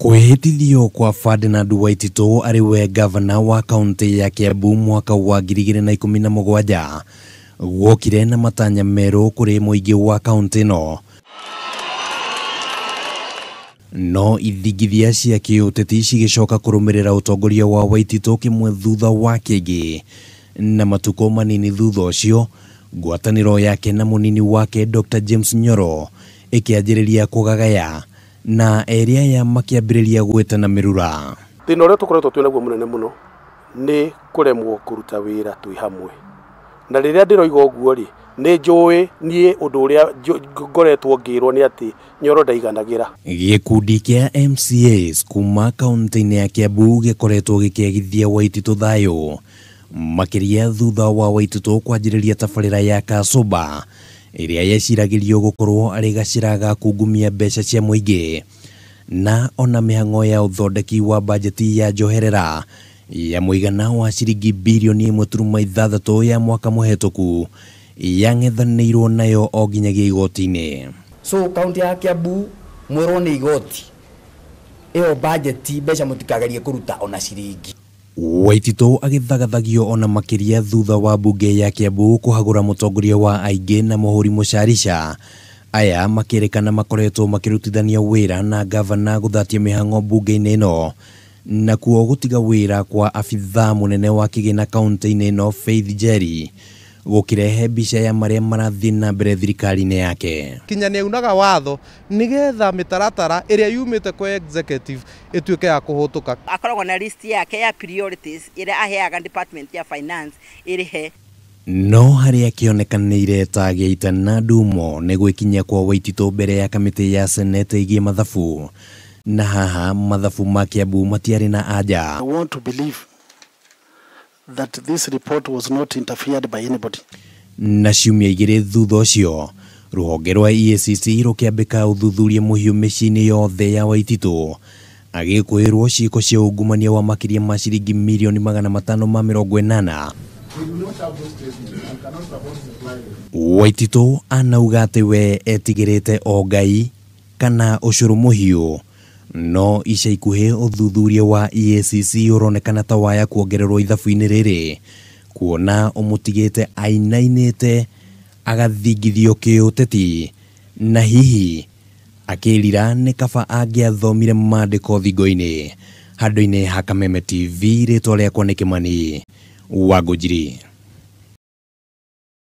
Kwĩhĩtithio kwa Ferdinard Waititu ariwe ngavana wa kaunti ya Kiambu mwaka wa 2017 gũkire na matanya merũ kũrĩ mũingĩ wa kaunti no ithingithia cia kiuteti cigicoka kũrũmĩrĩra utongoria wa Waititu kimwe thutha wa kingi, na matuko manini thutha ũcio ngwatanĩro yake na munini wake Dr. James Nyoro ĩkĩanjĩrĩria kũgagaya na eria ya makiambĩrĩria gwĩtana mĩrura. Thĩna ũrĩa tũkoretwo twĩ naguo mũnene mũno nĩ kũremwo kũruta wĩra twĩ hamwe, na rĩrĩa ndĩroiga ũguo rĩ nĩ njũĩ niĩ ũndũ ũrĩa ngoretwo ngĩrwo nĩ atĩ Nyoro ndaiganagĩra. Gĩkundi kĩa MCAs kuuma kaunti-inĩ ya Kiambu gĩkoretwo gĩkĩagithia Waititu thayũ makĩria thutha wa Waititu kwanjĩrĩria tabarĩra ya Kasuba ĩrĩa yeciragĩrio gũkorwo arĩ gacĩra ga kungumia mbeca cia mũingĩ na ona mĩhang'o ya ũthondeki wa bajeti ya njoherera ya mũigana wa ciringi birioni 1.6 ya mwaka mũhetũku yang'ethanĩirwo nayo o nginyagia igoti-inĩ. So kaunti ya Kiambu mwĩrwo nĩ igoti ĩyo bajeti mbeca mũtikagerie kũruta ona ciringi. Waititu agĩthagathagio ona makĩria thutha wa mbunge ya Kiambu kũhagũra mũtongoria wa aingĩ na mũhũri mũcarica aya makĩrĩkana makoretwo makĩrutithania wĩra na ngavana gũthatia mĩhang'o mbunge-inĩ ĩno na kuo gutiga wĩra kwa abithaa munene wa kĩgĩna kaunti-inĩ ĩno Faith Jerry gũkĩrehe mbica ya marĩa marathiĩ na mbere thirikari-inĩ yake. Kinya nĩ unaga watho nigetha mĩtaratara ĩrĩa yumĩte kwa executive ĩtuĩke ya kũhũtũka. Akoragwo na list yake ya priorities ĩrĩa aheaga department ya finance ĩrĩhe. No harĩa kĩonekanĩire ta gĩita na ndumo nĩ gwĩkinyia kwa Waititu mbere ya kamĩtĩ ya senate ĩgiĩ mathabu, na haha mathabu ma Kiambu matiarĩ na anja. I want to believe that this report was not interfered by anybody. Na ciumia igĩrĩ thutha ũcio rũhonge rwa EACC rũkĩambĩka ũthuthuria mũhiũ mĩciĩ-inĩ yothe ya Waititu agĩkwĩrwo ciiko cia ungumania wa makĩria ma ciringi mirioni 580. Waititu anauga atĩ we etigĩrĩte o Ngai kana ũcũrũ mũhiũ, no ica ikuhĩ ũthuthuria wa EACC ũronekana ta waya kuongererwo ithabu-inĩ rĩrĩ kuona ũmũtigĩte ainainĩte agathingithio kiuteti na hihi akĩrira nĩ kaba angĩathomire maandĩko thingo-inĩ. Handũ-inĩ ha Kameme TV rĩtwa rĩakwa nĩ Kimani wa Ngũnjiri.